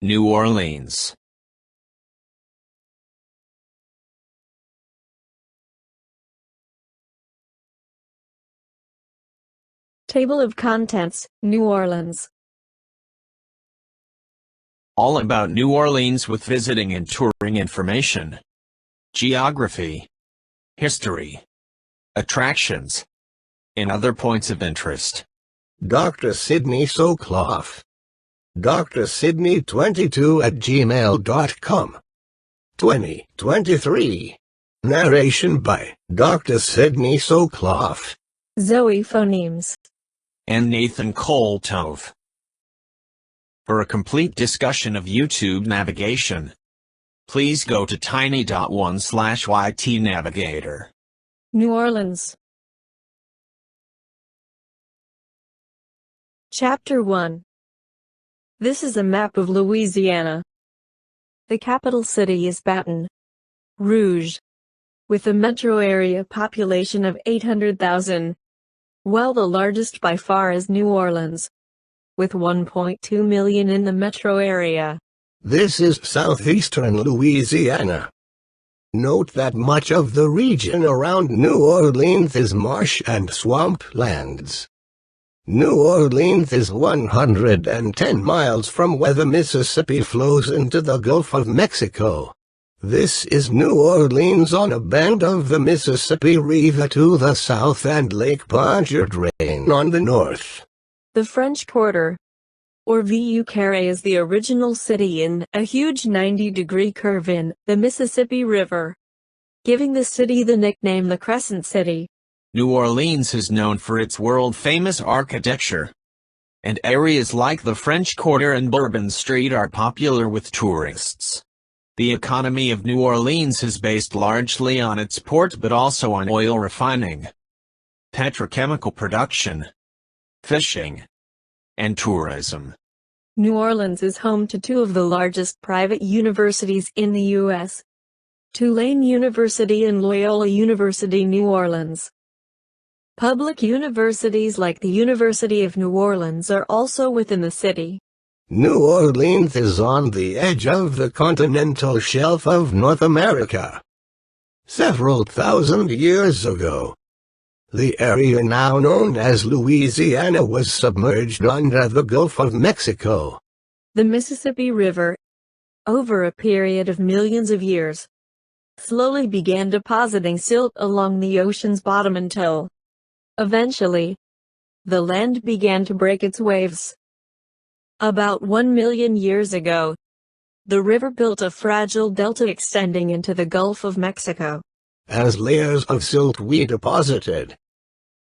New Orleans. Table of Contents, New Orleans. All about New Orleans with visiting and touring information. Geography. History. Attractions. And other points of interest. Dr. Sidney Soclof. Dr. Sidney 22 at gmail.com. 2023. Narration by Dr. Sidney Soclof. Zoe Phonemes. And Nathan Koltove. For a complete discussion of YouTube navigation, please go to tiny.1/YT New Orleans. Chapter 1. This is a map of Louisiana. The capital city is Baton Rouge, with a metro area population of 800,000, while the largest by far is New Orleans, with 1.2 million in the metro area. This is southeastern Louisiana. Note that much of the region around New Orleans is marsh and swamplands. New Orleans is 110 miles from where the Mississippi flows into the Gulf of Mexico. This is New Orleans on a bend of the Mississippi River to the south and Lake Pontchartrain on the north. The French Quarter, or Vieux Carré, is the original city in a huge 90-degree curve in the Mississippi River, giving the city the nickname the Crescent City. New Orleans is known for its world-famous architecture, and areas like the French Quarter and Bourbon Street are popular with tourists. The economy of New Orleans is based largely on its port but also on oil refining, petrochemical production, fishing, and tourism. New Orleans is home to two of the largest private universities in the U.S., Tulane University and Loyola University New Orleans. Public universities like the University of New Orleans are also within the city. New Orleans is on the edge of the continental shelf of North America. Several thousand years ago, the area now known as Louisiana was submerged under the Gulf of Mexico. The Mississippi River, over a period of millions of years, slowly began depositing silt along the ocean's bottom until, eventually, the land began to break its waves. About 1 million years ago, the river built a fragile delta extending into the Gulf of Mexico. As layers of silt were deposited,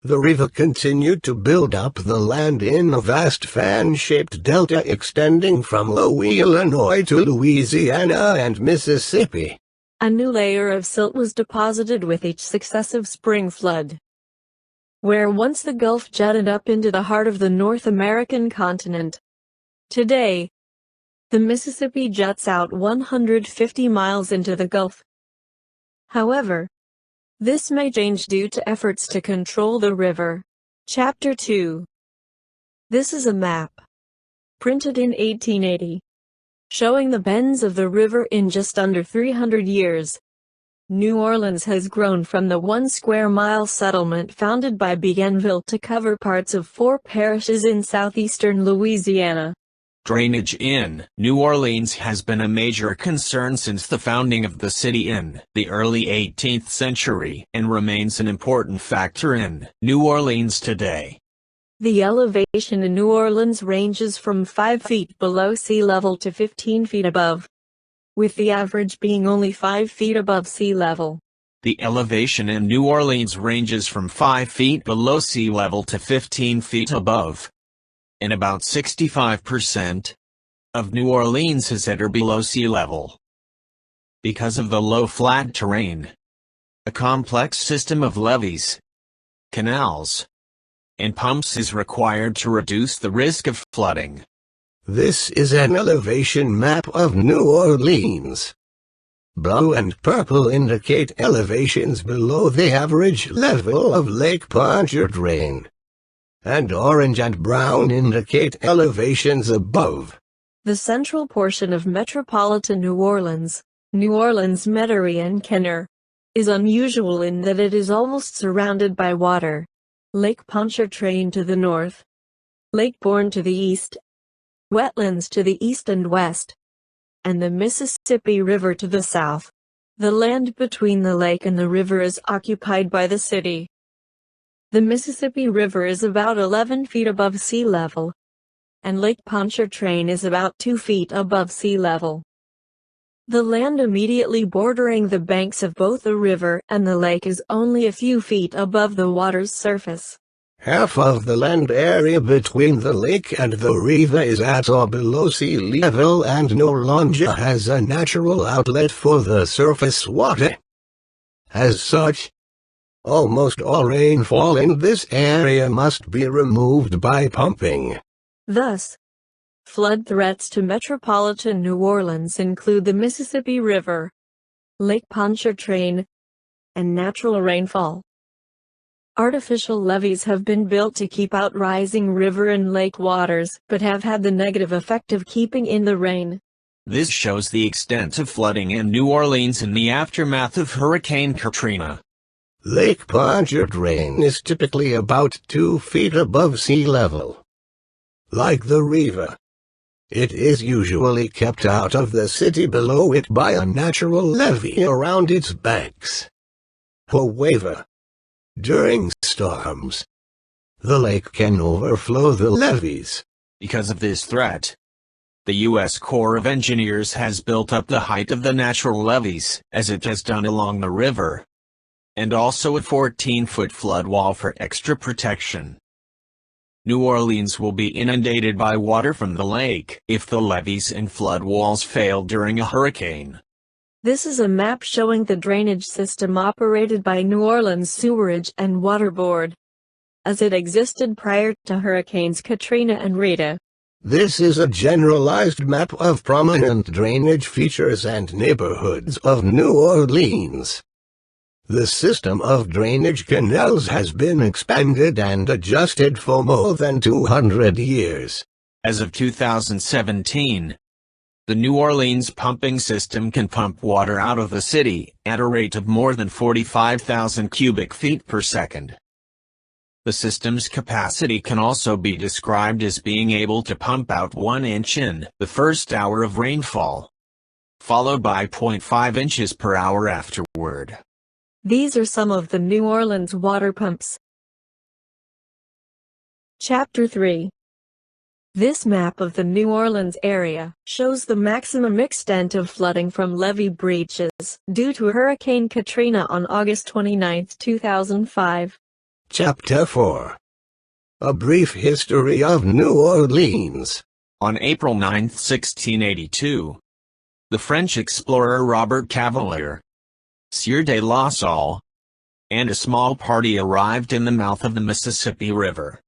the river continued to build up the land in a vast fan-shaped delta extending from Louisville, Illinois to Louisiana and Mississippi. A new layer of silt was deposited with each successive spring flood. Where once the Gulf jutted up into the heart of the North American continent, today, the Mississippi juts out 150 miles into the Gulf. However, this may change due to efforts to control the river. Chapter 2. This is a map, printed in 1880, showing the bends of the river in just under 300 years. New Orleans has grown from the 1 square mile settlement founded by Bougainville to cover parts of 4 parishes in southeastern Louisiana. Drainage in New Orleans has been a major concern since the founding of the city in the early 18th century and remains an important factor in New Orleans today. The elevation in New Orleans ranges from 5 feet below sea level to 15 feet above, with the average being only 5 feet above sea level. The elevation in New Orleans ranges from 5 feet below sea level to 15 feet above. And about 65% of New Orleans is at or below sea level. Because of the low flat terrain, a complex system of levees, canals, and pumps is required to reduce the risk of flooding. This is an elevation map of New Orleans. Blue and purple indicate elevations below the average level of Lake Pontchartrain, and orange and brown indicate elevations above. The central portion of metropolitan New Orleans, Metairie and Kenner, is unusual in that it is almost surrounded by water. Lake Pontchartrain to the north, Lake Bourne to the east, wetlands to the east and west, and the Mississippi River to the south. The land between the lake and the river is occupied by the city. The Mississippi River is about 11 feet above sea level, and Lake Pontchartrain is about 2 feet above sea level. The land immediately bordering the banks of both the river and the lake is only a few feet above the water's surface. Half of the land area between the lake and the river is at or below sea level, and no longer has a natural outlet for the surface water. As such, almost all rainfall in this area must be removed by pumping. Thus, flood threats to metropolitan New Orleans include the Mississippi River, Lake Pontchartrain, and natural rainfall. Artificial levees have been built to keep out rising river and lake waters, but have had the negative effect of keeping in the rain. This shows the extent of flooding in New Orleans in the aftermath of Hurricane Katrina. Lake Pontchartrain is typically about 2 feet above sea level. Like the river, it is usually kept out of the city below it by a natural levee around its banks. However, during storms, the lake can overflow the levees. Because of this threat, the U.S. Corps of Engineers has built up the height of the natural levees, as it has done along the river, and also a 14-foot flood wall for extra protection. New Orleans will be inundated by water from the lake if the levees and flood walls fail during a hurricane. This is a map showing the drainage system operated by New Orleans Sewerage and Water Board, as it existed prior to Hurricanes Katrina and Rita. This is a generalized map of prominent drainage features and neighborhoods of New Orleans. The system of drainage canals has been expanded and adjusted for more than 200 years. As of 2017, the New Orleans pumping system can pump water out of the city at a rate of more than 45,000 cubic feet per second. The system's capacity can also be described as being able to pump out 1 inch in the first hour of rainfall, followed by 0.5 inches per hour afterward. These are some of the New Orleans water pumps. Chapter 3. This map of the New Orleans area shows the maximum extent of flooding from levee breaches due to Hurricane Katrina on August 29, 2005. Chapter 4. A brief history of New Orleans. On April 9, 1682, the French explorer Robert Cavelier, Sieur de La Salle, and a small party arrived in the mouth of the Mississippi River.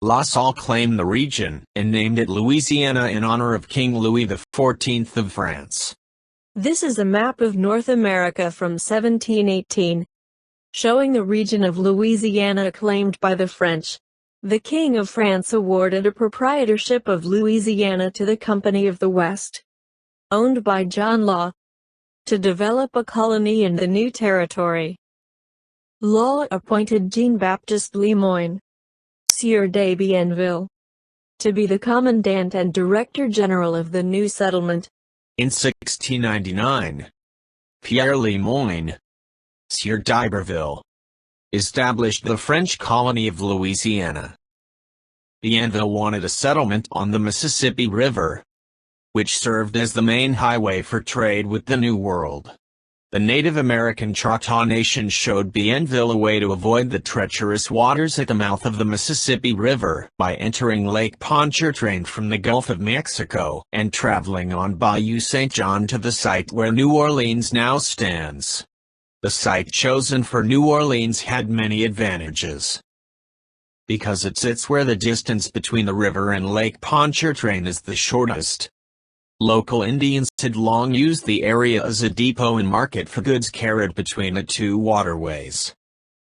La Salle claimed the region and named it Louisiana in honor of King Louis XIV of France. This is a map of North America from 1718, showing the region of Louisiana claimed by the French. The King of France awarded a proprietorship of Louisiana to the Company of the West, owned by John Law, to develop a colony in the new territory. Law appointed Jean-Baptiste Lemoyne, Sieur de Bienville, to be the commandant and director general of the new settlement. In 1699, Pierre Lemoyne, Sieur d'Iberville, established the French colony of Louisiana. Bienville wanted a settlement on the Mississippi River, which served as the main highway for trade with the New World. The Native American Choctaw Nation showed Bienville a way to avoid the treacherous waters at the mouth of the Mississippi River by entering Lake Pontchartrain from the Gulf of Mexico and traveling on Bayou St. John to the site where New Orleans now stands. The site chosen for New Orleans had many advantages, because it sits where the distance between the river and Lake Pontchartrain is the shortest. Local Indians had long used the area as a depot and market for goods carried between the two waterways.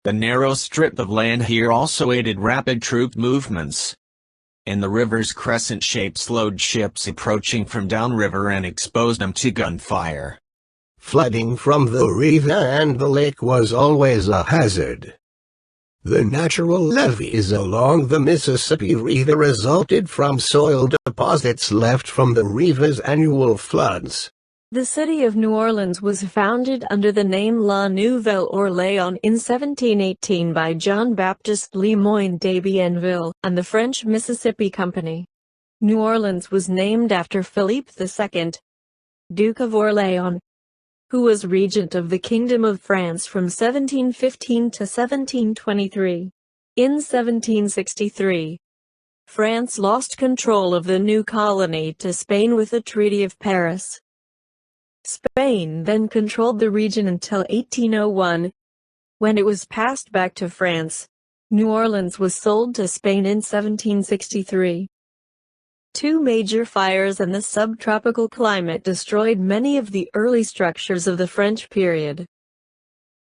The narrow strip of land here also aided rapid troop movements, and the river's crescent-shaped slowed ships approaching from downriver and exposed them to gunfire. Flooding from the river and the lake was always a hazard. The natural levees along the Mississippi River resulted from soil deposits left from the river's annual floods. The city of New Orleans was founded under the name La Nouvelle Orléans in 1718 by Jean-Baptiste Le Moyne de Bienville and the French Mississippi Company. New Orleans was named after Philippe II, Duke of Orléans, who was regent of the Kingdom of France from 1715 to 1723. In 1763, France lost control of the new colony to Spain with the Treaty of Paris. Spain then controlled the region until 1801, when it was passed back to France. New Orleans was sold to Spain in 1763. Two major fires and the subtropical climate destroyed many of the early structures of the French period.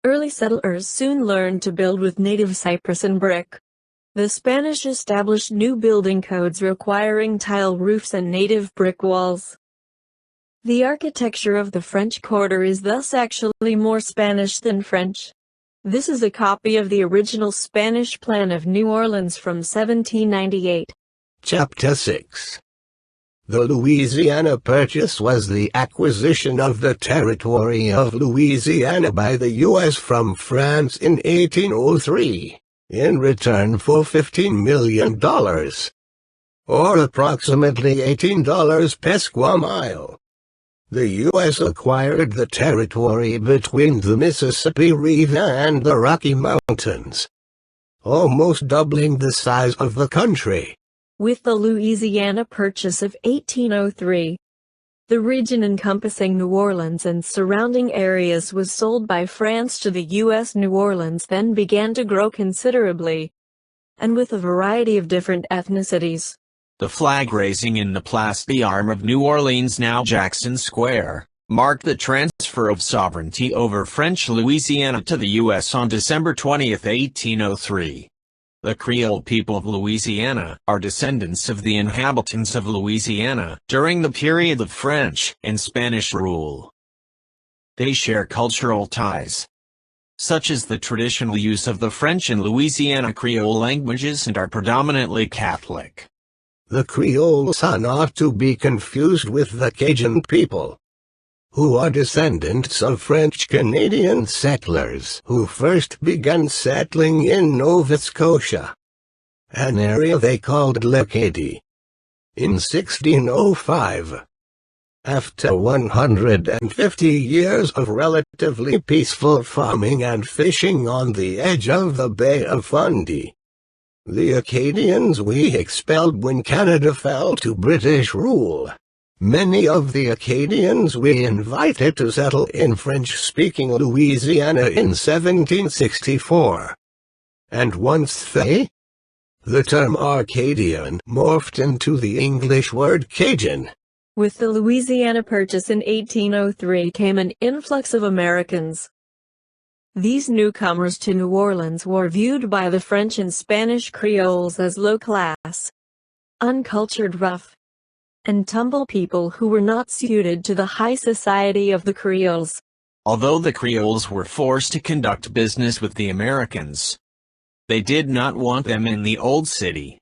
Early settlers soon learned to build with native cypress and brick. The Spanish established new building codes requiring tile roofs and native brick walls. The architecture of the French Quarter is thus actually more Spanish than French. This is a copy of the original Spanish plan of New Orleans from 1798. Chapter 6. The Louisiana Purchase was the acquisition of the territory of Louisiana by the U.S. from France in 1803, in return for $15 million, or approximately $18 per square mile. The U.S. acquired the territory between the Mississippi River and the Rocky Mountains, almost doubling the size of the country. With the Louisiana Purchase of 1803, the region encompassing New Orleans and surrounding areas was sold by France to the U.S. New Orleans then began to grow considerably, and with a variety of different ethnicities. The flag raising in the Place d'Armes of New Orleans, now Jackson Square, marked the transfer of sovereignty over French Louisiana to the U.S. on December 20, 1803. The Creole people of Louisiana are descendants of the inhabitants of Louisiana during the period of French and Spanish rule. They share cultural ties, such as the traditional use of the French and Louisiana Creole languages, and are predominantly Catholic. The Creoles are not to be confused with the Cajun people, who are descendants of French-Canadian settlers who first began settling in Nova Scotia, an area they called l'Acadie, in 1605. After 150 years of relatively peaceful farming and fishing on the edge of the Bay of Fundy, the Acadians were expelled when Canada fell to British rule. Many of the Acadians were invited to settle in French-speaking Louisiana in 1764. And once the term Acadian morphed into the English word Cajun. With the Louisiana Purchase in 1803 came an influx of Americans. These newcomers to New Orleans were viewed by the French and Spanish Creoles as low-class, uncultured, rough and tumble people who were not suited to the high society of the Creoles. Although the Creoles were forced to conduct business with the Americans, they did not want them in the old city.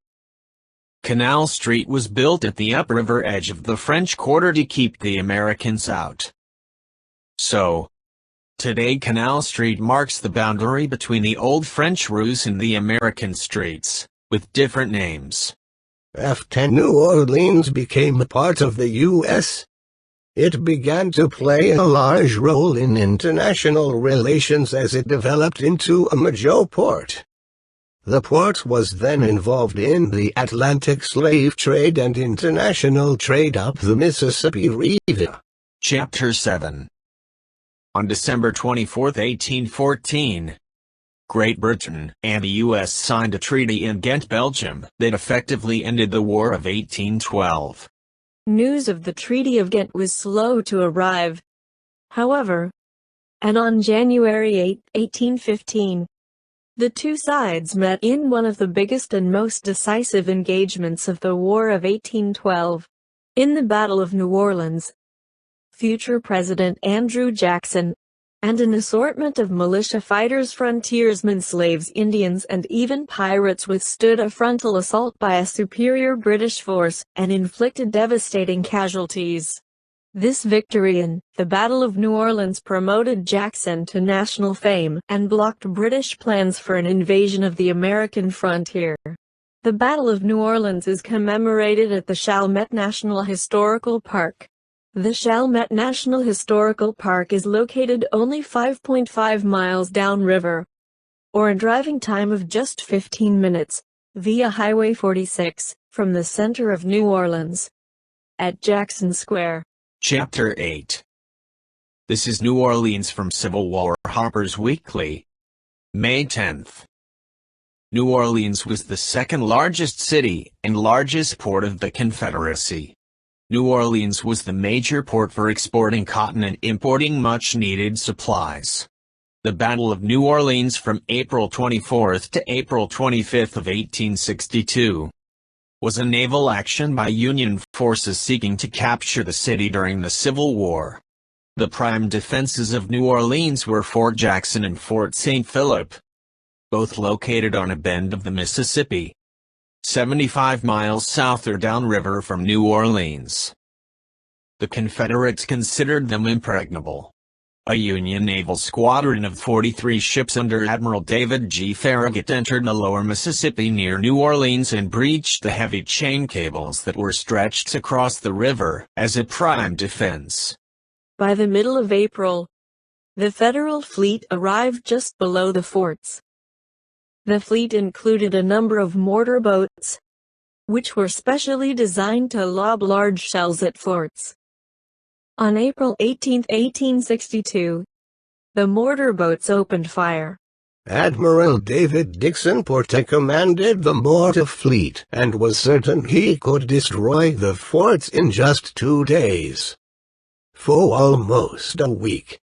Canal Street was built at the upriver edge of the French Quarter to keep the Americans out. So, today Canal Street marks the boundary between the old French Rouge and the American streets, with different names. After New Orleans became a part of the U.S., it began to play a large role in international relations as it developed into a major port. The port was then involved in the Atlantic slave trade and international trade up the Mississippi River. Chapter 7. On December 24, 1814, Great Britain and the U.S. signed a treaty in Ghent, Belgium, that effectively ended the War of 1812. News of the Treaty of Ghent was slow to arrive, however, and on January 8, 1815, The two sides met in one of the biggest and most decisive engagements of the War of 1812. In the Battle of New Orleans, future President Andrew Jackson, and an assortment of militia fighters, frontiersmen, slaves, Indians, and even pirates withstood a frontal assault by a superior British force, and inflicted devastating casualties. This victory in the Battle of New Orleans promoted Jackson to national fame and blocked British plans for an invasion of the American frontier. The Battle of New Orleans is commemorated at the Chalmette National Historical Park. The Chalmette National Historical Park is located only 5.5 miles downriver, or a driving time of just 15 minutes, via Highway 46, from the center of New Orleans. At Jackson Square. Chapter 8. This is New Orleans from Civil War Harper's Weekly. May 10th. New Orleans was the second largest city and largest port of the Confederacy. New Orleans was the major port for exporting cotton and importing much-needed supplies. The Battle of New Orleans from April 24 to April 25 of 1862 was a naval action by Union forces seeking to capture the city during the Civil War. The prime defenses of New Orleans were Fort Jackson and Fort St. Philip, both located on a bend of the Mississippi, 75 miles south or downriver from New Orleans. The Confederates considered them impregnable. A Union naval squadron of 43 ships under Admiral David G. Farragut entered the lower Mississippi near New Orleans and breached the heavy chain cables that were stretched across the river as a prime defense. By the middle of April, the Federal fleet arrived just below the forts. The fleet included a number of mortar boats, which were specially designed to lob large shells at forts. On April 18, 1862, the mortar boats opened fire. Admiral David Dixon Porter commanded the mortar fleet and was certain he could destroy the forts in just 2 days. For almost a week,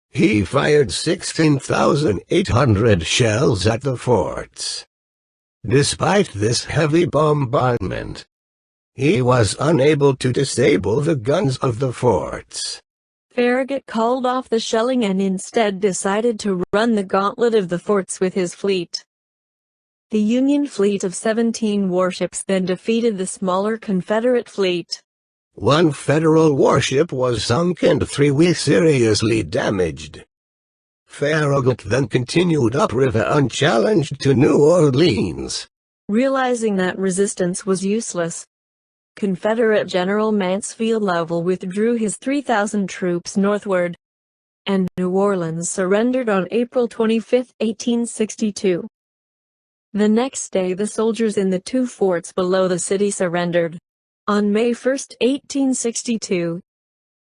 he fired 16,800 shells at the forts. Despite this heavy bombardment, he was unable to disable the guns of the forts. Farragut called off the shelling and instead decided to run the gauntlet of the forts with his fleet. The Union fleet of 17 warships then defeated the smaller Confederate fleet. One Federal warship was sunk and 3 were seriously damaged. Farragut then continued upriver unchallenged to New Orleans. Realizing that resistance was useless, Confederate General Mansfield Lovell withdrew his 3,000 troops northward, and New Orleans surrendered on April 25, 1862. The next day the soldiers in the 2 forts below the city surrendered. On May 1, 1862,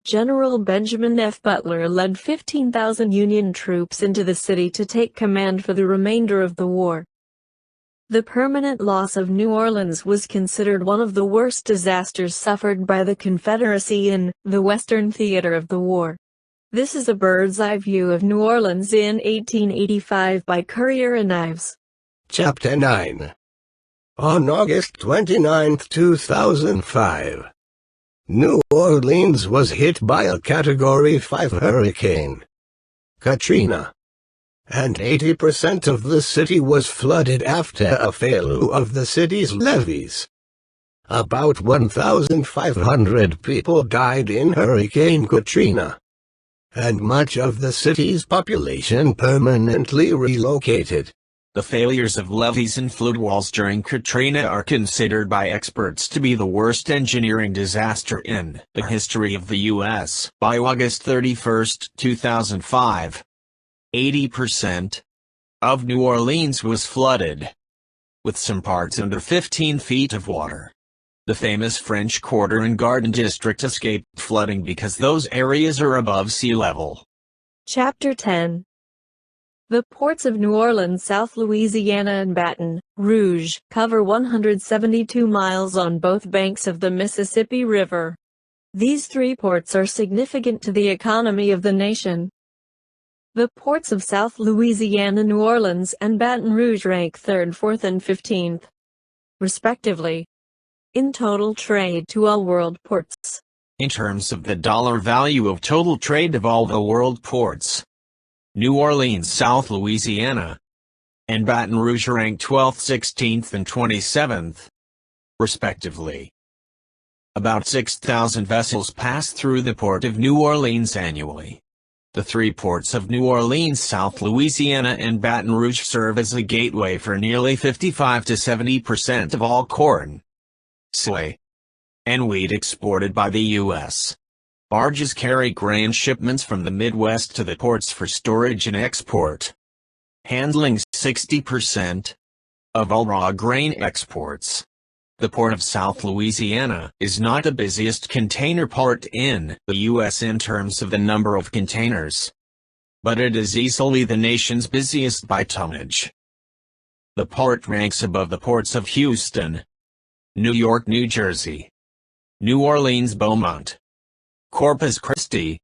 General Benjamin F. Butler led 15,000 Union troops into the city to take command for the remainder of the war. The permanent loss of New Orleans was considered one of the worst disasters suffered by the Confederacy in the Western theater of the war. This is a bird's-eye view of New Orleans in 1885 by Currier and Ives. Chapter 9. On August 29, 2005, New Orleans was hit by a Category 5 hurricane, Katrina, and 80% of the city was flooded after a failure of the city's levees. About 1,500 people died in Hurricane Katrina, and much of the city's population permanently relocated. The failures of levees and flood walls during Katrina are considered by experts to be the worst engineering disaster in the history of the U.S. By August 31, 2005, 80% of New Orleans was flooded, with some parts under 15 feet of water. The famous French Quarter and Garden District escaped flooding because those areas are above sea level. Chapter 10. The ports of New Orleans, South Louisiana and Baton, Rouge, cover 172 miles on both banks of the Mississippi River. These 3 ports are significant to the economy of the nation. The ports of South Louisiana, New Orleans, and Baton Rouge rank 3rd, 4th, and 15th, respectively, in total trade to all world ports. In terms of the dollar value of total trade of all the world ports, New Orleans, South Louisiana, and Baton Rouge rank 12th, 16th, and 27th, respectively. About 6,000 vessels pass through the port of New Orleans annually. The three ports of New Orleans, South Louisiana, and Baton Rouge serve as a gateway for nearly 55 to 70% of all corn, soy, and wheat exported by the U.S. Barges carry grain shipments from the Midwest to the ports for storage and export, handling 60% of all raw grain exports. The Port of South Louisiana is not the busiest container port in the U.S. in terms of the number of containers, but it is easily the nation's busiest by tonnage. The port ranks above the ports of Houston, New York, New Jersey, New Orleans, Beaumont, Corpus Christi,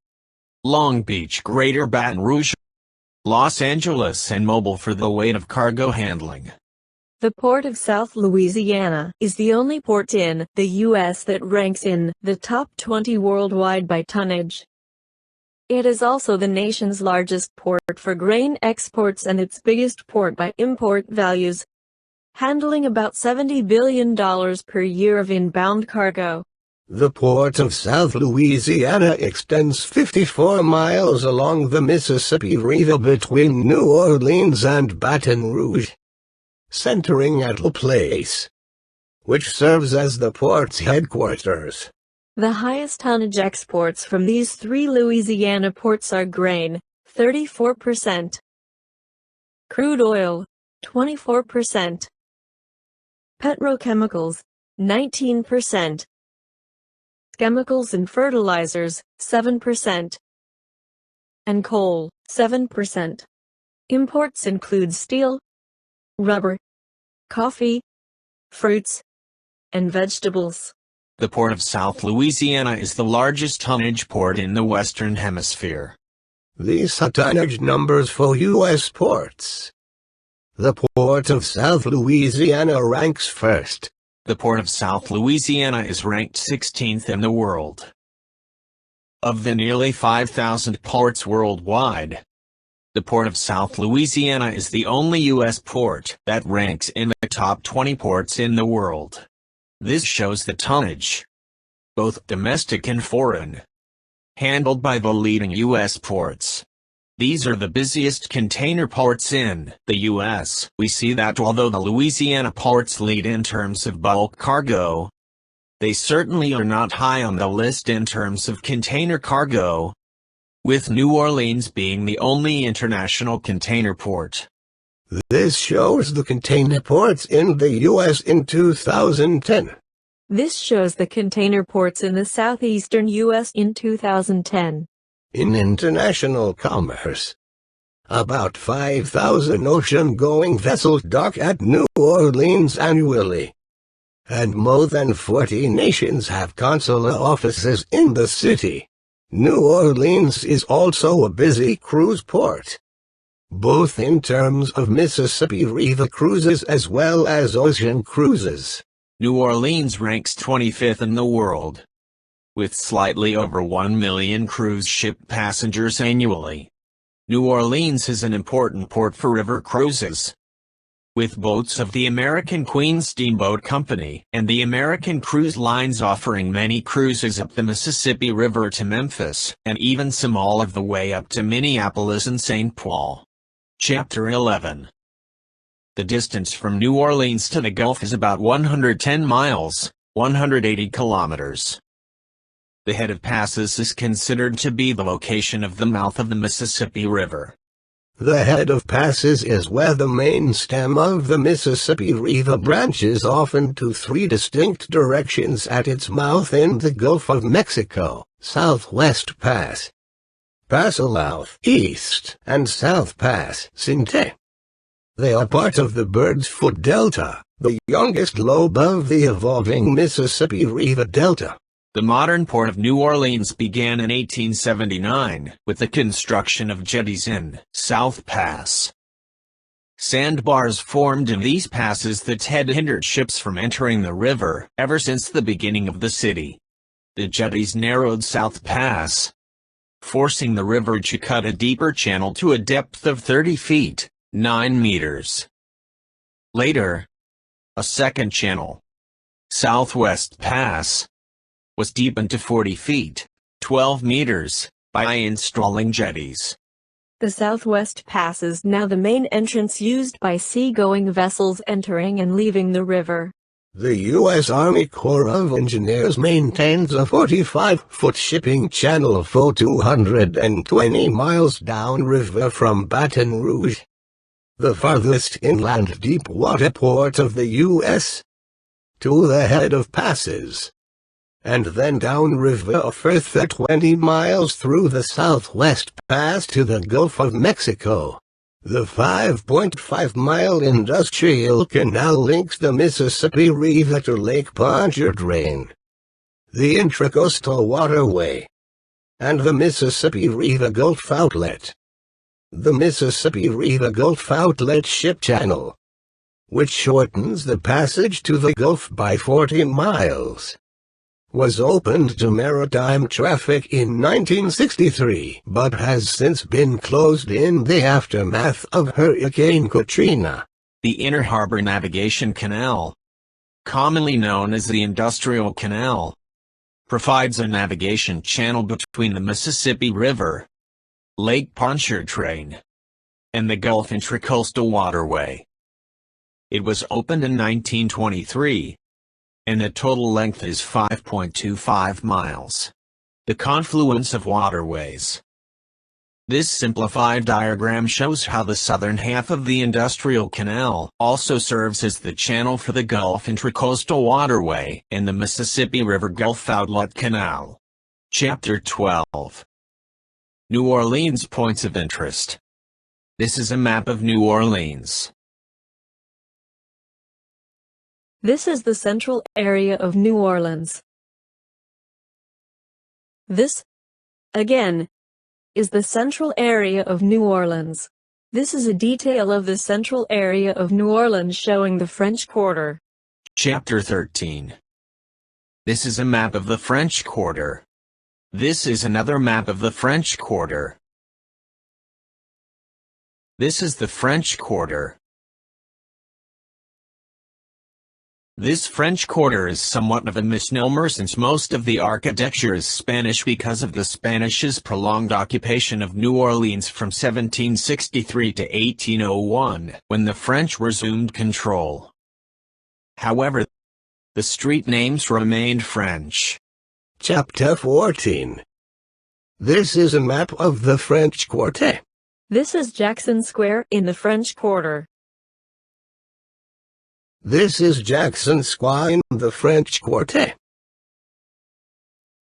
Long Beach, Greater Baton Rouge, Los Angeles, and Mobile for the weight of cargo handling. The Port of South Louisiana is the only port in the U.S. that ranks in the top 20 worldwide by tonnage. It is also the nation's largest port for grain exports and its biggest port by import values, handling about $70 billion per year of inbound cargo. The Port of South Louisiana extends 54 miles along the Mississippi River between New Orleans and Baton Rouge, centering at La Place, which serves as the port's headquarters. The highest tonnage exports from these three Louisiana ports are grain, 34%, crude oil, 24%, petrochemicals, 19%, chemicals and fertilizers, 7%, and coal, 7%. Imports include steel, rubber, coffee, fruits, and vegetables. The Port of South Louisiana is the largest tonnage port in the Western Hemisphere. These are tonnage numbers for U.S. ports. The Port of South Louisiana ranks first. The Port of South Louisiana is ranked 16th in the world. Of the nearly 5,000 ports worldwide, the Port of South Louisiana is the only U.S. port that ranks in the top 20 ports in the world. This shows the tonnage, both domestic and foreign, handled by the leading U.S. ports. These are the busiest container ports in the U.S. We see that although the Louisiana ports lead in terms of bulk cargo, they certainly are not high on the list in terms of container cargo, with New Orleans being the only international container port. This shows the container ports in the U.S. in 2010. This shows the container ports in the southeastern U.S. in 2010. In international commerce, about 5,000 ocean-going vessels dock at New Orleans annually, and more than 40 nations have consular offices in the city. New Orleans is also a busy cruise port, both in terms of Mississippi River cruises as well as ocean cruises. New Orleans ranks 25th in the world, with slightly over 1 million cruise ship passengers annually. New Orleans is an important port for river cruises, with boats of the American Queen Steamboat Company and the American Cruise Lines offering many cruises up the Mississippi River to Memphis, and even some all of the way up to Minneapolis and St. Paul. Chapter 11. The distance from New Orleans to the Gulf is about 110 miles, 180 kilometers. The head of passes is considered to be the location of the mouth of the Mississippi River. The head of passes is where the main stem of the Mississippi River branches off into three distinct directions at its mouth in the Gulf of Mexico: Southwest Pass, South, East, and South Pass, Sinte. They are part of the Bird's Foot Delta, the youngest lobe of the evolving Mississippi River Delta. The modern port of New Orleans began in 1879, with the construction of jetties in South Pass. Sandbars formed in these passes that had hindered ships from entering the river ever since the beginning of the city. The jetties narrowed South Pass, forcing the river to cut a deeper channel to a depth of 30 feet, 9 meters. Later, a second channel, Southwest Pass, was deepened to 40 feet, 12 meters, by installing jetties. The Southwest Pass is now the main entrance used by seagoing vessels entering and leaving the river. The U.S. Army Corps of Engineers maintains a 45-foot shipping channel for 220 miles downriver from Baton Rouge, the farthest inland deep-water port of the U.S., to the head of passes, and then downriver a further 20 miles through the Southwest Pass to the Gulf of Mexico. The 5.5-mile industrial canal links the Mississippi River to Lake Pontchartrain, the Intracoastal Waterway, and the Mississippi River Gulf Outlet. The Mississippi River Gulf Outlet Ship Channel, which shortens the passage to the Gulf by 40 miles, was opened to maritime traffic in 1963 but has since been closed in the aftermath of Hurricane Katrina. The Inner Harbor Navigation Canal, commonly known as the Industrial Canal, provides a navigation channel between the Mississippi River, Lake Pontchartrain, and the Gulf Intracoastal Waterway. It was opened in 1923, and the total length is 5.25 miles. The confluence of waterways. This simplified diagram shows how the southern half of the Industrial Canal also serves as the channel for the Gulf Intracoastal Waterway and the Mississippi River Gulf Outlet Canal. Chapter 12. New Orleans Points of Interest. This is a map of New Orleans. This is the central area of New Orleans. This, again, is the central area of New Orleans. This is a detail of the central area of New Orleans showing the French Quarter. Chapter 13. This is a map of the French Quarter. This is another map of the French Quarter. This is the French Quarter. This French Quarter is somewhat of a misnomer since most of the architecture is Spanish because of the Spanish's prolonged occupation of New Orleans from 1763 to 1801, when the French resumed control. However, the street names remained French. Chapter 14. This is a map of the French Quarter. This is Jackson Square in the French Quarter. This is Jackson Square in the French Quarter.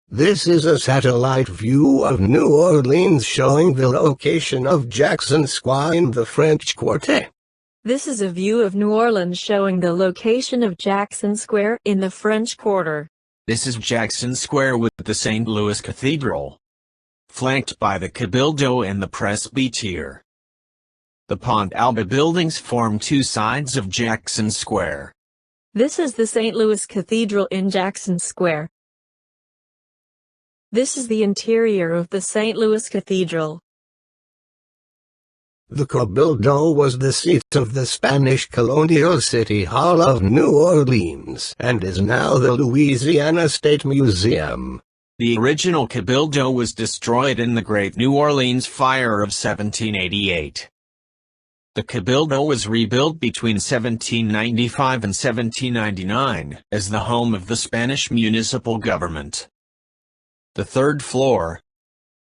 This is a satellite view of New Orleans showing the location of Jackson Square in the French Quarter. This is a view of New Orleans showing the location of Jackson Square in the French Quarter. This is Jackson Square with the St. Louis Cathedral, flanked by the Cabildo and the Presbytere. The Pont Alba buildings form two sides of Jackson Square. This is the St. Louis Cathedral in Jackson Square. This is the interior of the St. Louis Cathedral. The Cabildo was the seat of the Spanish colonial city hall of New Orleans and is now the Louisiana State Museum. The original Cabildo was destroyed in the Great New Orleans Fire of 1788. The Cabildo was rebuilt between 1795 and 1799 as the home of the Spanish municipal government. The third floor,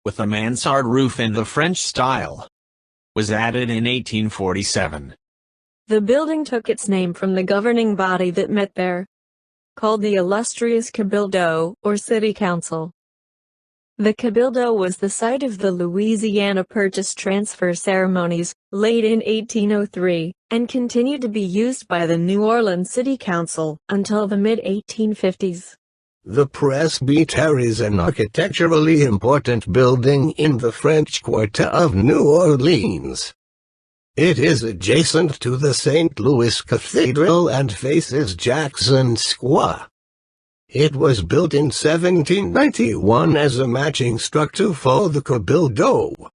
with a mansard roof in the French style, was added in 1847. The building took its name from the governing body that met there, called the illustrious Cabildo, or City Council. The Cabildo was the site of the Louisiana Purchase transfer ceremonies, late in 1803, and continued to be used by the New Orleans City Council until the mid-1850s. The Presbytery is an architecturally important building in the French Quarter of New Orleans. It is adjacent to the St. Louis Cathedral and faces Jackson Square. It was built in 1791 as a matching structure for the Cabildo,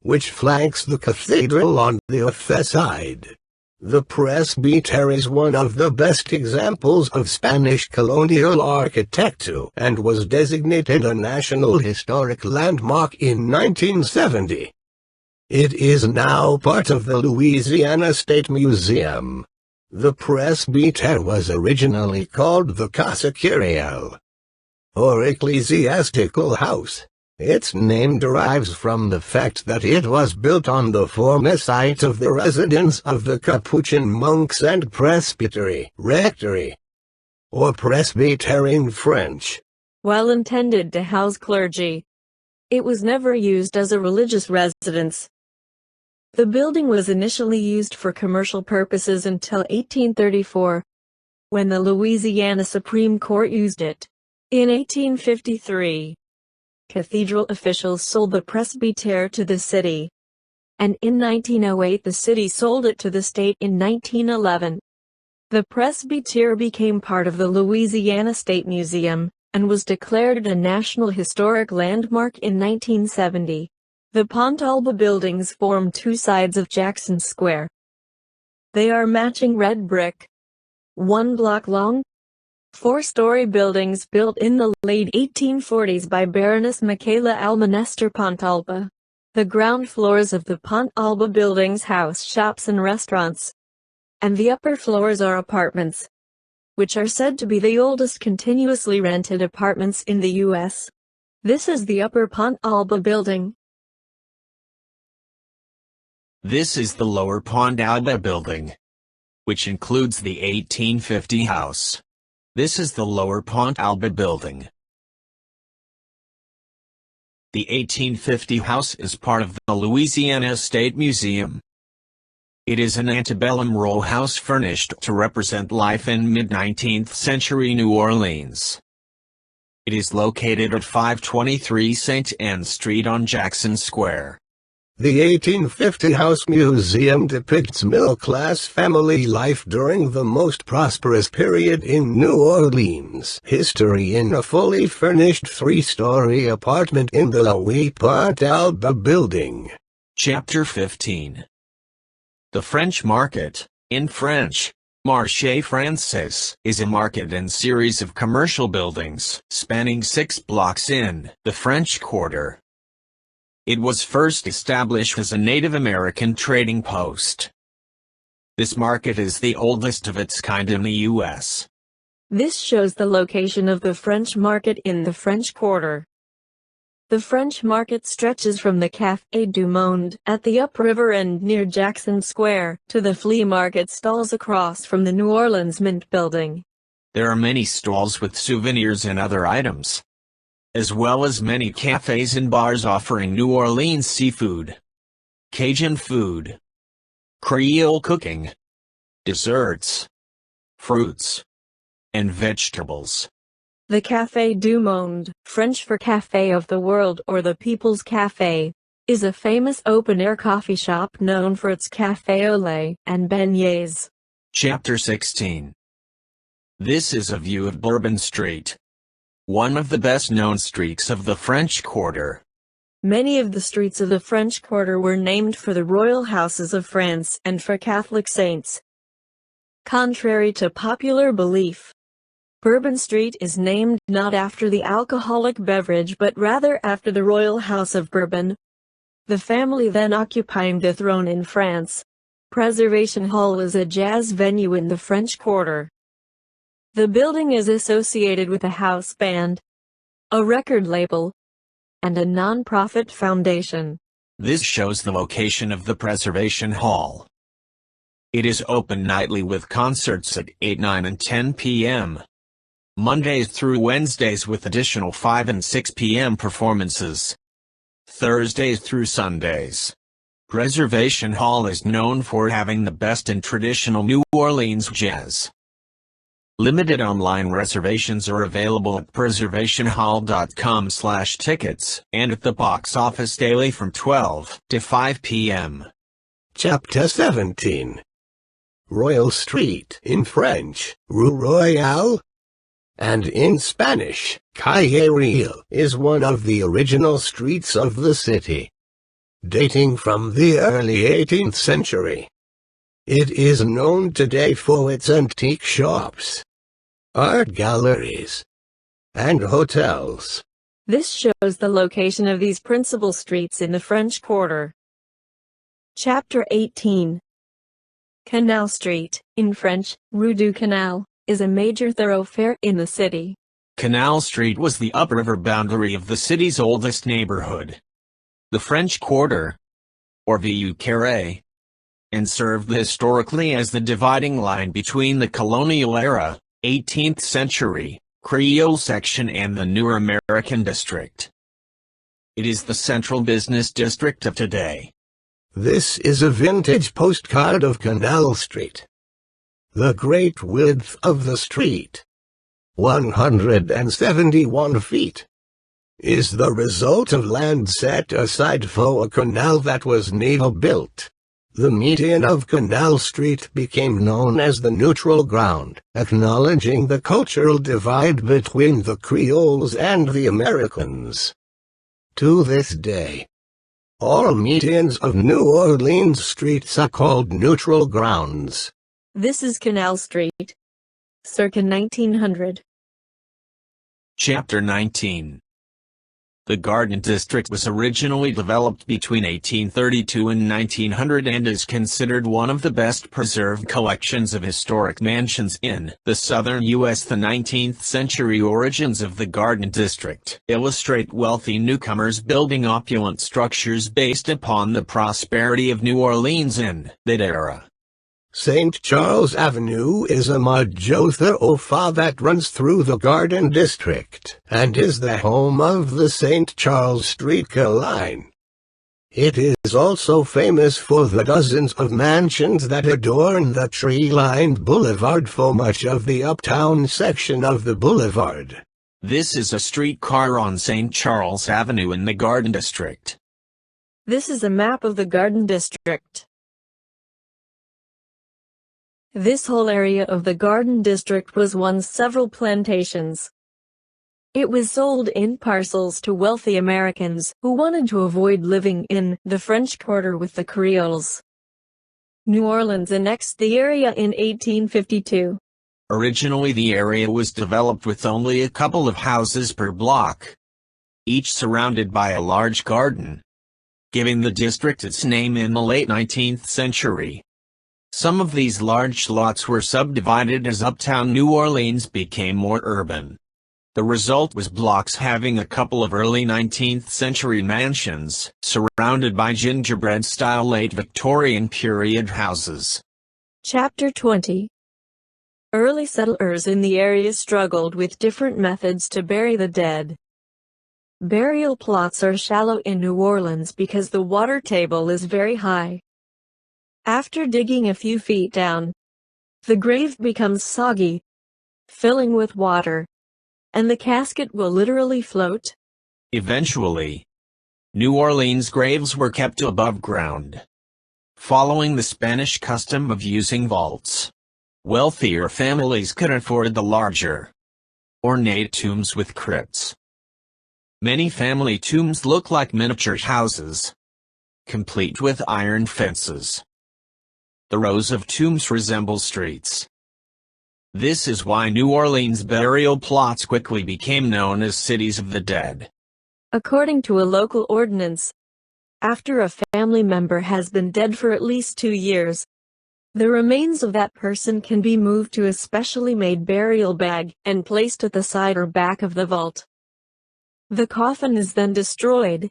which flanks the cathedral on the other side. The Presbytery is one of the best examples of Spanish colonial architecture and was designated a National Historic Landmark in 1970. It is now part of the Louisiana State Museum. The presbytery was originally called the Casa Curial, or ecclesiastical house. Its name derives from the fact that it was built on the former site of the residence of the Capuchin monks and presbytery, rectory, or presbytery in French. While intended to house clergy, it was never used as a religious residence. The building was initially used for commercial purposes until 1834, when the Louisiana Supreme Court used it. In 1853, cathedral officials sold the presbytery to the city, and in 1908 the city sold it to the state. In 1911, the presbytery became part of the Louisiana State Museum, and was declared a National Historic Landmark in 1970. The Pontalba buildings form two sides of Jackson Square. They are matching red brick, 1 block long, 4-story buildings built in the late 1840s by Baroness Michaela Almonester Pontalba. The ground floors of the Pontalba buildings house shops and restaurants, and the upper floors are apartments, which are said to be the oldest continuously rented apartments in the U.S. This is the Upper Pontalba building. This is the Lower Pontalba building, which includes the 1850 house. This is the Lower Pontalba building. The 1850 house is part of the Louisiana State Museum. It is an antebellum row house furnished to represent life in mid-19th century New Orleans. It is located at 523 St. Anne Street on Jackson Square. The 1850 House Museum depicts middle-class family life during the most prosperous period in New Orleans history in a fully furnished 3-story apartment in the WWII Pontalba building. Chapter 15. The French Market, in French, Marché Français, is a market and series of commercial buildings spanning 6 blocks in the French Quarter. It was first established as a Native American trading post. This market is the oldest of its kind in the U.S. This shows the location of the French Market in the French Quarter. The French Market stretches from the Café du Monde at the upriver end near Jackson Square to the flea market stalls across from the New Orleans Mint Building. There are many stalls with souvenirs and other items, as well as many cafes and bars offering New Orleans seafood, Cajun food, Creole cooking, desserts, fruits, and vegetables. The Café du Monde, French for Café of the World or the People's Café, is a famous open-air coffee shop known for its café au lait and beignets. Chapter 16. This is a view of Bourbon Street, one of the best-known streets of the French Quarter. Many of the streets of the French Quarter were named for the royal houses of France and for Catholic saints. Contrary to popular belief, Bourbon Street is named not after the alcoholic beverage but rather after the royal house of Bourbon, the family then occupying the throne in France. Preservation Hall is a jazz venue in the French Quarter. The building is associated with a house band, a record label, and a non-profit foundation. This shows the location of the Preservation Hall. It is open nightly with concerts at 8, 9 and 10 p.m. Mondays through Wednesdays with additional 5 and 6 p.m. performances. Thursdays through Sundays. Preservation Hall is known for having the best in traditional New Orleans jazz. Limited online reservations are available at preservationhall.com/tickets and at the box office daily from 12 to 5 p.m. Chapter 17. Royal Street in French, Rue Royale, and in Spanish, Calle Real, is one of the original streets of the city, dating from the early 18th century. It is known today for its antique shops, art galleries, and hotels. This shows the location of these principal streets in the French Quarter. Chapter 18. Canal Street, in French, Rue du Canal, is a major thoroughfare in the city. Canal Street was the upriver boundary of the city's oldest neighborhood, the French Quarter, or Vieux Carré, and served historically as the dividing line between the colonial era, 18th century, Creole section and the newer American district. It is the central business district of today. This is a vintage postcard of Canal Street. The great width of the street, 171 feet, is the result of land set aside for a canal that was never built. The median of Canal Street became known as the neutral ground, acknowledging the cultural divide between the Creoles and the Americans. To this day, all medians of New Orleans streets are called neutral grounds. This is Canal Street, circa 1900. Chapter 19. The Garden District was originally developed between 1832 and 1900 and is considered one of the best preserved collections of historic mansions in the southern U.S. The 19th century origins of the Garden District illustrate wealthy newcomers building opulent structures based upon the prosperity of New Orleans in that era. St. Charles Avenue is a marge thoroughfare that runs through the Garden District, and is the home of the St. Charles Streetcar line. It is also famous for the dozens of mansions that adorn the tree-lined boulevard for much of the uptown section of the boulevard. This is a streetcar on St. Charles Avenue in the Garden District. This is a map of the Garden District. This whole area of the Garden District was once several plantations. It was sold in parcels to wealthy Americans who wanted to avoid living in the French Quarter with the Creoles. New Orleans annexed the area in 1852. Originally the area was developed with only a couple of houses per block, each surrounded by a large garden, giving the district its name in the late 19th century. Some of these large lots were subdivided as uptown New Orleans became more urban. The result was blocks having a couple of early 19th century mansions, surrounded by gingerbread-style late Victorian period houses. Chapter 20. Early settlers in the area struggled with different methods to bury the dead. Burial plots are shallow in New Orleans because the water table is very high. After digging a few feet down, the grave becomes soggy, filling with water, and the casket will literally float. Eventually, New Orleans graves were kept above ground, following the Spanish custom of using vaults. Wealthier families could afford the larger, ornate tombs with crypts. Many family tombs look like miniature houses, complete with iron fences. The rows of tombs resemble streets. This is why New Orleans burial plots quickly became known as cities of the dead. According to a local ordinance, after a family member has been dead for at least 2 years, the remains of that person can be moved to a specially made burial bag and placed at the side or back of the vault. The coffin is then destroyed,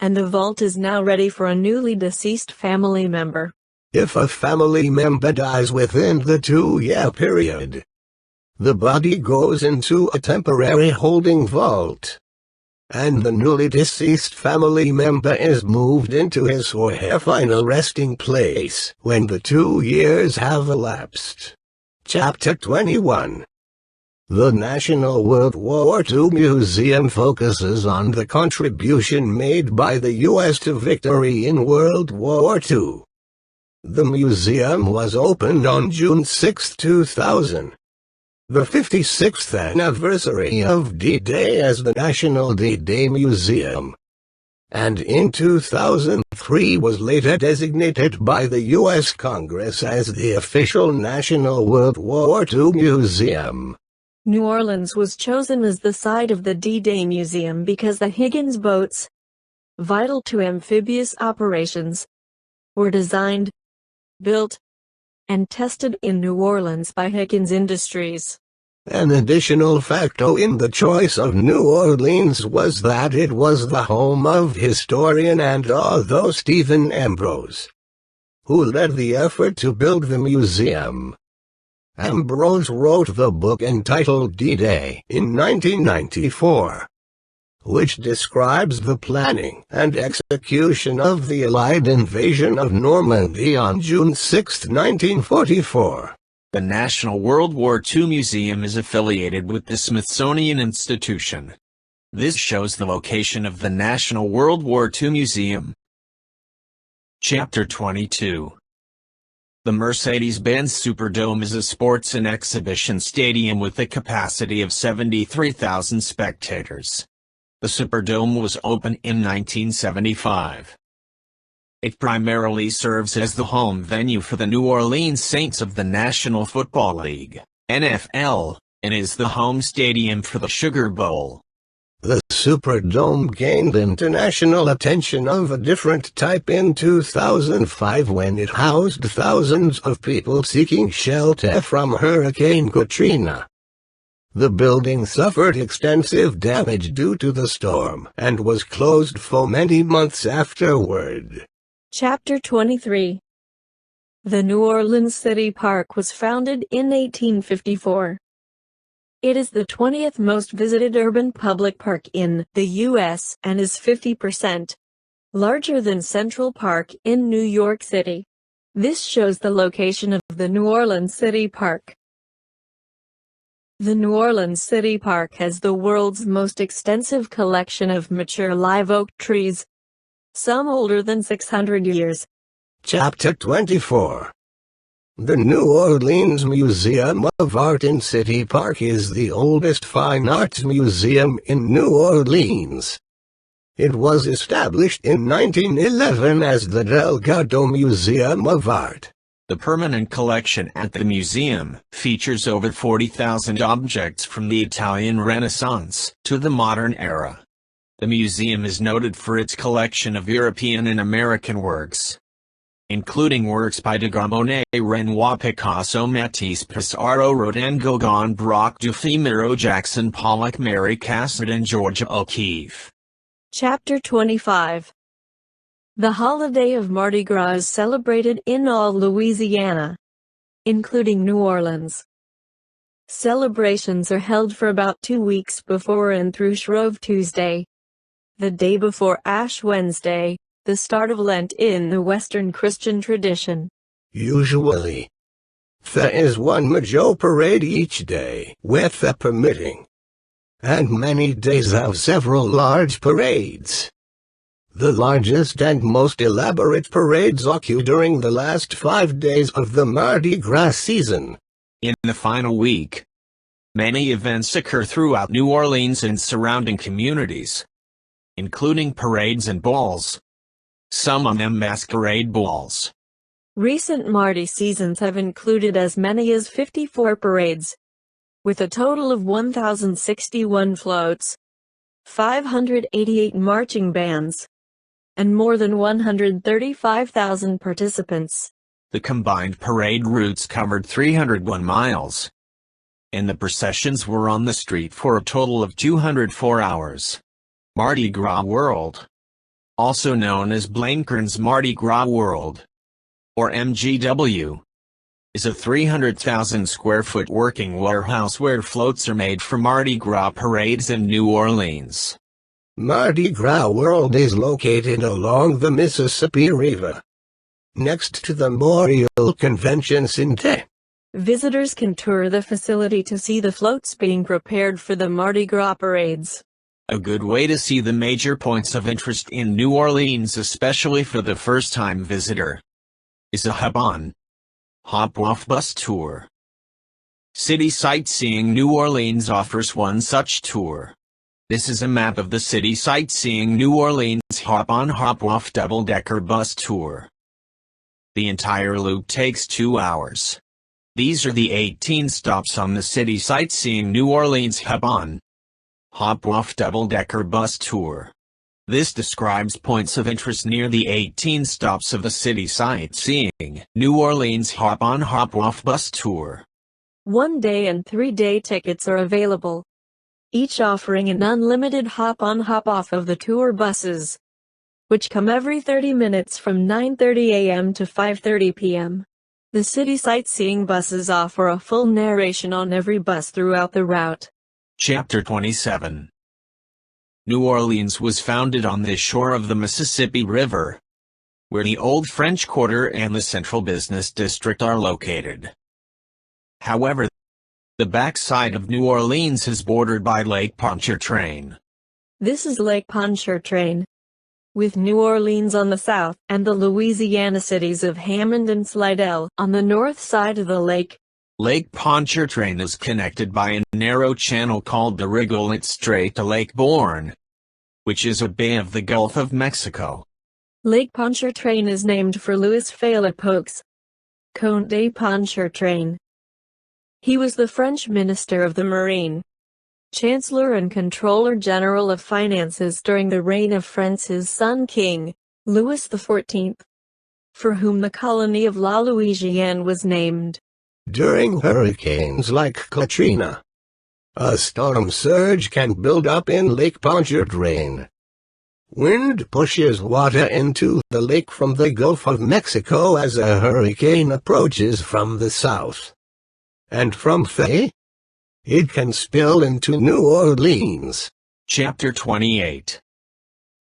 and the vault is now ready for a newly deceased family member. If a family member dies within the 2-year period, the body goes into a temporary holding vault, and the newly deceased family member is moved into his or her final resting place when the 2 years have elapsed. Chapter 21. The National World War II Museum focuses on the contribution made by the U.S. to victory in World War II. The museum was opened on June 6, 2000. The 56th anniversary of D-Day as the National D-Day Museum, and in 2003 was later designated by the U.S. Congress as the official National World War II Museum. New Orleans was chosen as the site of the D-Day Museum because the Higgins boats, vital to amphibious operations, were designed, built, and tested in New Orleans by Higgins Industries. An additional factor in the choice of New Orleans was that it was the home of historian and author Stephen Ambrose, who led the effort to build the museum. Ambrose wrote the book entitled D-Day in 1994, which describes the planning and execution of the Allied invasion of Normandy on June 6, 1944. The National World War II Museum is affiliated with the Smithsonian Institution. This shows the location of the National World War II Museum. Chapter 22. The Mercedes-Benz Superdome is a sports and exhibition stadium with a capacity of 73,000 spectators. The Superdome was opened in 1975. It primarily serves as the home venue for the New Orleans Saints of the National Football League, NFL, and is the home stadium for the Sugar Bowl. The Superdome gained international attention of a different type in 2005 when it housed thousands of people seeking shelter from Hurricane Katrina. The building suffered extensive damage due to the storm and was closed for many months afterward. Chapter 23. The New Orleans City Park was founded in 1854. It is the 20th most visited urban public park in the U.S. and is 50% larger than Central Park in New York City. This shows the location of the New Orleans City Park. The New Orleans City Park has the world's most extensive collection of mature live oak trees, some older than 600 years. Chapter 24. The New Orleans Museum of Art in City Park is the oldest fine arts museum in New Orleans. It was established in 1911 as the Delgado Museum of Art. The permanent collection at the museum features over 40,000 objects from the Italian Renaissance to the modern era. The museum is noted for its collection of European and American works, including works by Degas, Monet, Renoir, Picasso, Matisse, Pissarro, Rodin, Gauguin, Braque, Dufy, Miro, Jackson, Pollock, Mary Cassatt, and Georgia O'Keeffe. Chapter 25. The holiday of Mardi Gras is celebrated in all Louisiana, including New Orleans. Celebrations are held for about 2 weeks before and through Shrove Tuesday, the day before Ash Wednesday, the start of Lent in the Western Christian tradition. Usually, there is one major parade each day, weather permitting, and many days have several large parades. The largest and most elaborate parades occur during the last 5 days of the Mardi Gras season. In the final week, many events occur throughout New Orleans and surrounding communities, including parades and balls. Some of them masquerade balls. Recent Mardi seasons have included as many as 54 parades, with a total of 1,061 floats, 588 marching bands, and more than 135,000 participants. The combined parade routes covered 301 miles, and the processions were on the street for a total of 204 hours. Mardi Gras World, also known as Blanken's Mardi Gras World, or MGW, is a 300,000-square-foot working warehouse where floats are made for Mardi Gras parades in New Orleans. Mardi Gras World is located along the Mississippi River, next to the Memorial Convention Center. Visitors can tour the facility to see the floats being prepared for the Mardi Gras parades. A good way to see the major points of interest in New Orleans, especially for the first-time visitor, is a hop-on, hop-off bus tour. City Sightseeing New Orleans offers one such tour. This is a map of the City Sightseeing New Orleans hop-on hop-off double-decker bus tour. The entire loop takes 2 hours. These are the 18 stops on the City Sightseeing New Orleans hop-on, hop-off double-decker bus tour. This describes points of interest near the 18 stops of the City Sightseeing New Orleans hop-on hop-off bus tour. 1-day and 3-day tickets are available, each offering an unlimited hop-on hop-off of the tour buses, which come every 30 minutes from 9:30 a.m. to 5:30 p.m. The City Sightseeing buses offer a full narration on every bus throughout the route. Chapter 27. New Orleans was founded on the shore of the Mississippi River, where the Old French Quarter and the Central Business District are located. However, the backside of New Orleans is bordered by Lake Pontchartrain. This is Lake Pontchartrain, with New Orleans on the south and the Louisiana cities of Hammond and Slidell on the north side of the lake. Lake Pontchartrain is connected by a narrow channel called the Rigolette Strait to Lake Bourbon, which is a bay of the Gulf of Mexico. Lake Pontchartrain is named for Louis Philippe, Comte de Pontchartrain. He was the French Minister of the Marine, Chancellor and Controller General of Finances during the reign of France's son King, Louis XIV, for whom the colony of La Louisiane was named. During hurricanes like Katrina, a storm surge can build up in Lake Pontchartrain. Wind pushes water into the lake from the Gulf of Mexico as a hurricane approaches from the south. And from there, it can spill into New Orleans. Chapter 28.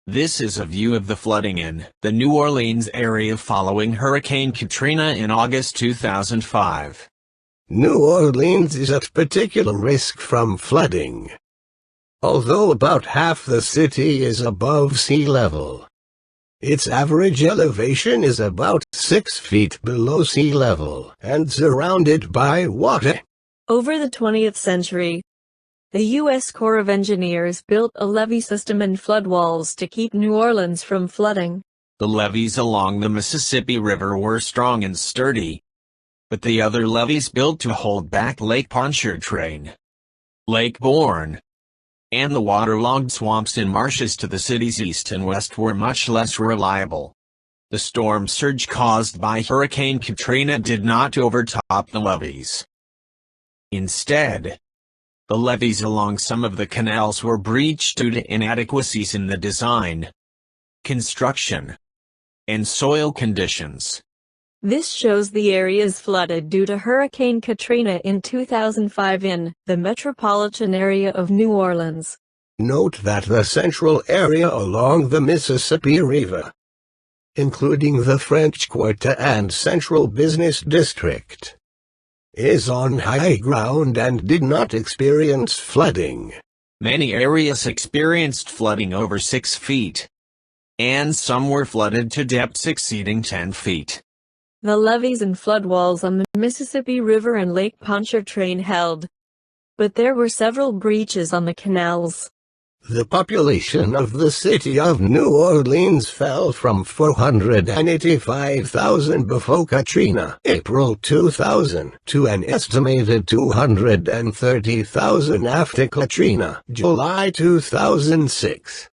This is a view of the flooding in the New Orleans area following Hurricane Katrina in August 2005. New Orleans is at particular risk from flooding, although about half the city is above sea level. Its average elevation is about 6 feet below sea level and surrounded by water. Over the 20th century, the U.S. Corps of Engineers built a levee system and flood walls to keep New Orleans from flooding. The levees along the Mississippi River were strong and sturdy, but the other levees built to hold back Lake Pontchartrain, Lake Bourbon, and the waterlogged swamps and marshes to the city's east and west were much less reliable. The storm surge caused by Hurricane Katrina did not overtop the levees. Instead, the levees along some of the canals were breached due to inadequacies in the design, construction, and soil conditions. This shows the areas flooded due to Hurricane Katrina in 2005 in the metropolitan area of New Orleans. Note that the central area along the Mississippi River, including the French Quarter and Central Business District, is on high ground and did not experience flooding. Many areas experienced flooding over 6 feet, and some were flooded to depths exceeding 10 feet. The levees and flood walls on the Mississippi River and Lake Pontchartrain held, but there were several breaches on the canals. The population of the city of New Orleans fell from 485,000 before Katrina, April 2000, to an estimated 230,000 after Katrina, July 2006.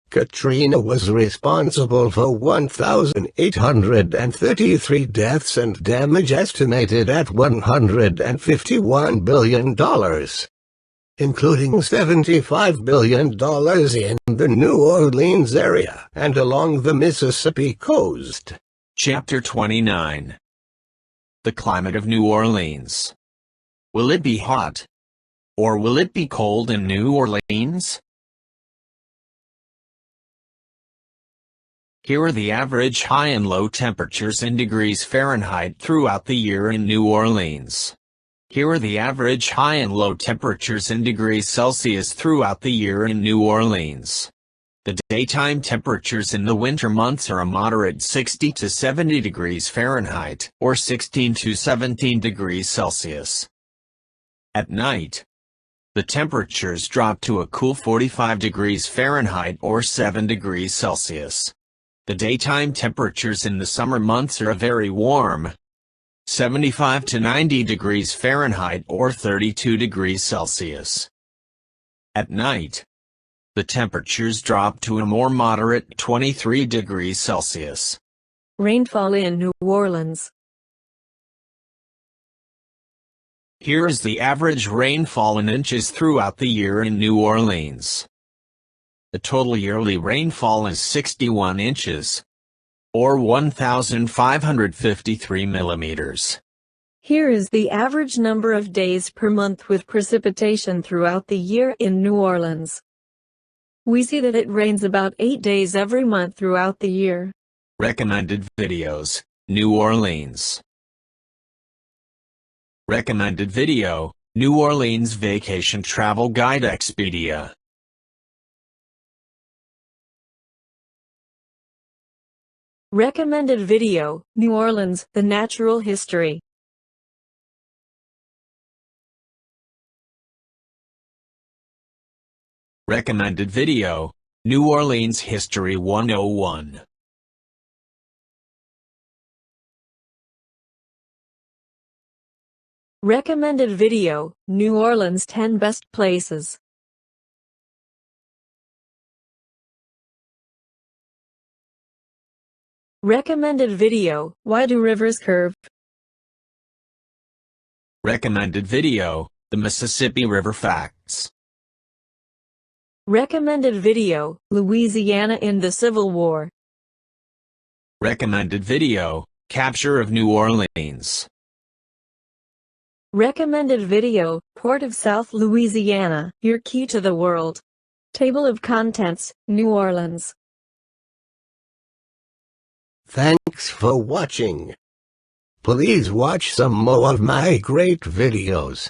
Katrina was responsible for 1,833 deaths and damage estimated at $151 billion. Including $75 billion in the New Orleans area and along the Mississippi coast. Chapter 29. The climate of New Orleans. Will it be hot? Or will it be cold in New Orleans? Here are the average high and low temperatures in degrees Fahrenheit throughout the year in New Orleans. Here are the average high and low temperatures in degrees Celsius throughout the year in New Orleans. The daytime temperatures in the winter months are a moderate 60 to 70 degrees Fahrenheit, or 16 to 17 degrees Celsius. At night, the temperatures drop to a cool 45 degrees Fahrenheit or 7 degrees Celsius. The daytime temperatures in the summer months are very warm, 75 to 90 degrees Fahrenheit or 32 degrees Celsius. At night, the temperatures drop to a more moderate 23 degrees Celsius. Rainfall in New Orleans. Here is the average rainfall in inches throughout the year in New Orleans. The total yearly rainfall is 61 inches, or 1,553 millimeters. Here is the average number of days per month with precipitation throughout the year in New Orleans. We see that it rains about 8 days every month throughout the year. Recommended videos, New Orleans. Recommended video, New Orleans Vacation Travel Guide Expedia. Recommended video, New Orleans, The Natural History. Recommended video, New Orleans History 101. Recommended video, New Orleans 10 Best Places. Recommended video, Why Do Rivers Curve? Recommended video, The Mississippi River Facts. Recommended video, Louisiana in the Civil War. Recommended video, Capture of New Orleans. Recommended video, Port of South Louisiana, Your Key to the World. Table of Contents, New Orleans. Thanks for watching. Please watch some more of my great videos.